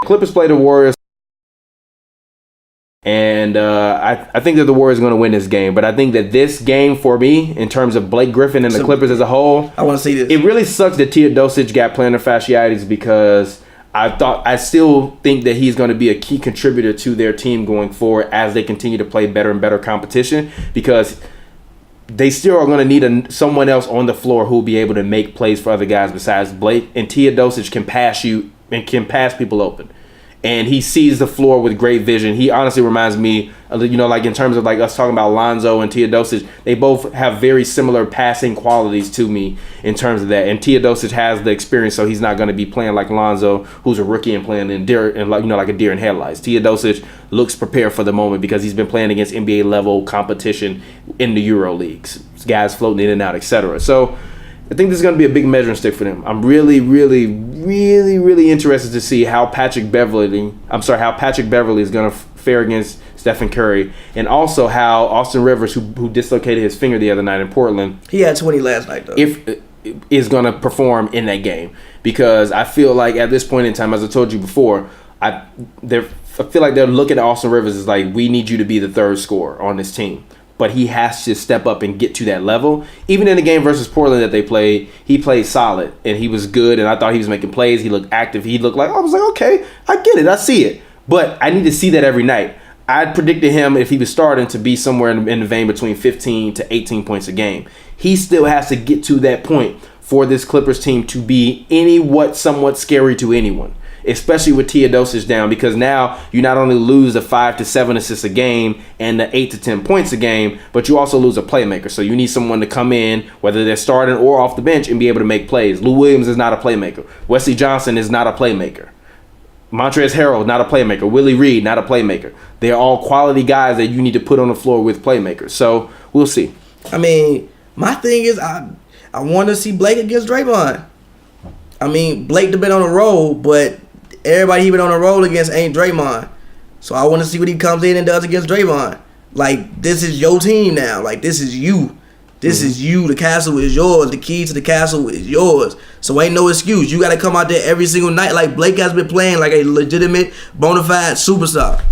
Clippers play the Warriors. And I think that the Warriors are going to win this game. But I think that this game, for me, in terms of Blake Griffin and the Clippers as a whole, I want to see this. It really sucks that Teodosic got plantar fasciitis because I still think that he's going to be a key contributor to their team going forward as they continue to play better and better competition, because they still are going to need someone else on the floor who will be able to make plays for other guys besides Blake. And Teodosic can pass you and can pass people open. And he sees the floor with great vision. He honestly reminds me of, like in terms of like us talking about Lonzo and Teodosic, they both have very similar passing qualities to me in terms of that. And Teodosic has the experience, so he's not going to be playing like Lonzo, who's a rookie and playing in like a deer in headlights. Teodosic looks prepared for the moment because he's been playing against NBA level competition in the Euro leagues, guys floating in and out, etc. So I think this is going to be a big measuring stick for them. I'm really, really, really, really interested to see how Patrick Beverly is going to fare against Stephen Curry, and also how Austin Rivers, who dislocated his finger the other night in Portland, he had 20 last night though, is going to perform in that game. Because I feel like at this point in time, as I told you before, I feel like they're looking at Austin Rivers as like, we need you to be the third scorer on this team. But he has to step up and get to that level. Even in the game versus Portland that they played, he played solid and he was good. And I thought he was making plays. He looked active. He looked like, I was like, okay, I get it. I see it. But I need to see that every night. I predicted him, if he was starting, to be somewhere in the vein between 15 to 18 points a game. He still has to get to that point for this Clippers team to be somewhat scary to anyone, especially with Teodosic down, because now you not only lose the 5 to 7 assists a game and the 8 to 10 points a game, but you also lose a playmaker. So you need someone to come in, whether they're starting or off the bench, and be able to make plays. Lou Williams is not a playmaker. Wesley Johnson is not a playmaker. Montrezl Harrell, not a playmaker. Willie Reed, not a playmaker. They're all quality guys that you need to put on the floor with playmakers. So we'll see. I mean, my thing is I want to see Blake against Draymond. I mean, Blake have been on a roll, but everybody he been on a roll against ain't Draymond. So I want to see what he comes in and does against Draymond. Like, this is your team now. Like, this is you. This is you. The castle is yours. The key to the castle is yours. So ain't no excuse. You got to come out there every single night. Like, Blake has been playing like a legitimate, bona fide superstar.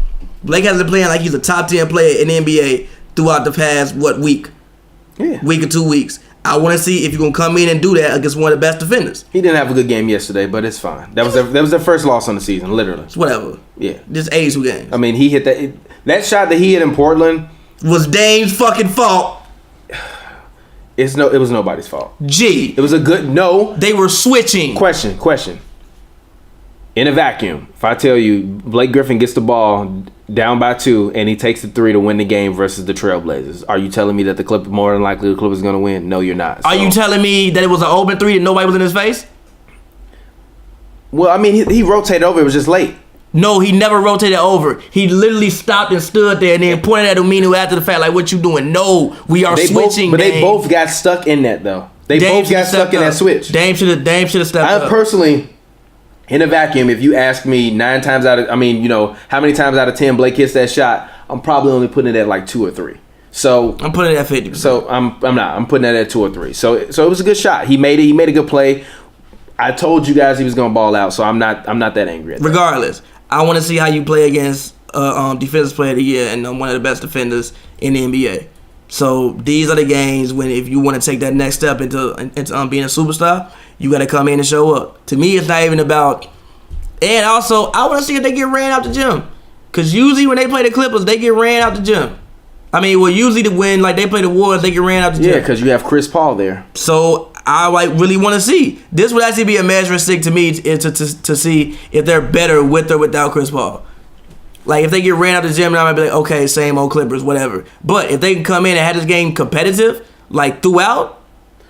Blake has been playing like he's a top 10 player in the NBA throughout the past, week? Yeah. Week or 2 weeks. I want to see if you're going to come in and do that against one of the best defenders. He didn't have a good game yesterday, but it's fine. That was their first loss on the season, literally. It's whatever. Yeah. Just 82 games. I mean, he hit that shot that he hit in Portland was Dame's fucking fault. It was nobody's fault. G. It was a good no. They were switching. Question. In a vacuum, if I tell you Blake Griffin gets the ball down by 2 and he takes the 3 to win the game versus the Trailblazers, are you telling me that more than likely the Clippers are going to win? No, you're not. Are you telling me that it was an open 3 and nobody was in his face? Well, I mean, he rotated over. It was just late. No, he never rotated over. He literally stopped and stood there and then pointed at Aminu after the fact, like, what you doing? No, we are switching. They both got stuck in that, though. They both got stuck in that switch. Dame should have stepped up. I personally, in a vacuum, if you ask me 9 times out of, how many times out of 10 Blake hits that shot, I'm probably only putting it at like 2 or 3. So I'm putting it at 50%. So I'm not. I'm putting it at 2 or 3. So it was a good shot. He made it. He made a good play. I told you guys he was gonna ball out, so I'm not that angry at that. Regardless, I want to see how you play against Defensive Player of the Year and one of the best defenders in the NBA. So these are the games when, if you want to take that next step into being a superstar, you got to come in and show up. To me, it's not even about. And also, I want to see if they get ran out the gym, because usually when they play the Clippers, they get ran out the gym. I mean, well, usually to win, like they play the Warriors, they get ran out the gym. Yeah, because you have Chris Paul there. So I really want to see. This would actually be a measuring stick to me to see if they're better with or without Chris Paul. Like, if they get ran out the gym, I might be like, okay, same old Clippers, whatever. But if they can come in and have this game competitive, like throughout,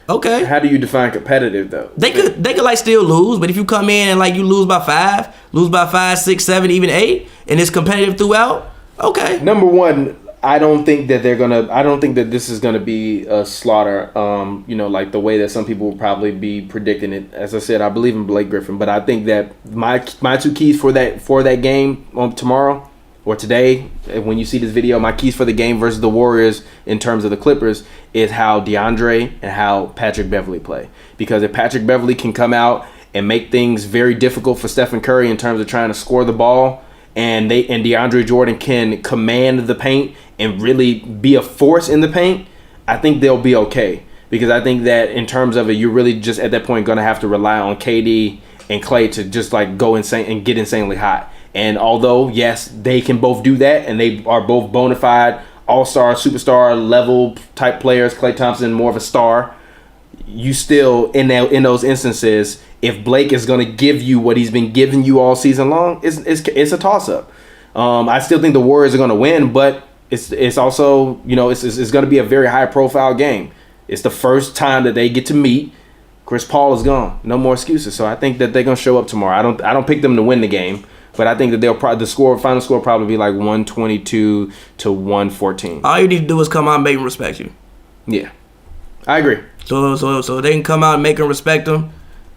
okay. How do you define competitive though? They could like still lose, but if you come in and like you lose by 5, 6, 7, even 8, and it's competitive throughout, okay. Number one, I don't think that this is gonna be a slaughter. Like the way that some people will probably be predicting it. As I said, I believe in Blake Griffin, but I think that my 2 keys for that game tomorrow or today, when you see this video, my keys for the game versus the Warriors in terms of the Clippers is how DeAndre and how Patrick Beverly play. Because if Patrick Beverly can come out and make things very difficult for Stephen Curry in terms of trying to score the ball, and DeAndre Jordan can command the paint and really be a force in the paint, I think they'll be okay. Because I think that in terms of it, you're really just at that point going to have to rely on KD and Klay to just like go insane and get insanely hot. And although, yes, they can both do that, and they are both bona fide all-star, superstar level type players, Klay Thompson more of a star, you still, in those instances, if Blake is going to give you what he's been giving you all season long, it's a toss-up. I still think the Warriors are going to win, but it's also, it's going to be a very high-profile game. It's the first time that they get to meet. Chris Paul is gone. No more excuses. So I think that they're going to show up tomorrow. I don't pick them to win the game, but I think that the final score will probably be like 122 to 114. All you need to do is come out and make them respect you. Yeah, I agree. So they can come out and make them respect them.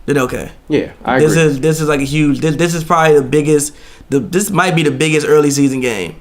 Then okay. Yeah, I agree. This is like a huge. This is probably the biggest. This might be the biggest early season game.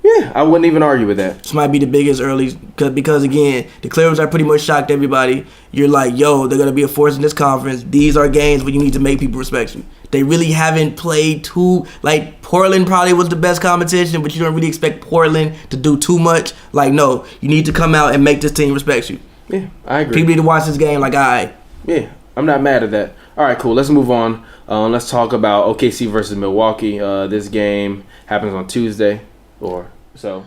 Yeah, I wouldn't even argue with that. This might be the biggest early because again, the Clippers are pretty much shocked everybody. You're like, yo, they're gonna be a force in this conference. These are games where you need to make people respect you. They really haven't played too like Portland probably was the best competition, but you don't really expect Portland to do too much. Like, no, you need to come out and make this team respect you. Yeah, I agree. People need to watch this game like, all right. Yeah, I'm not mad at that. All right, cool. Let's move on. Let's talk about OKC versus Milwaukee. This game happens on Tuesday, or so.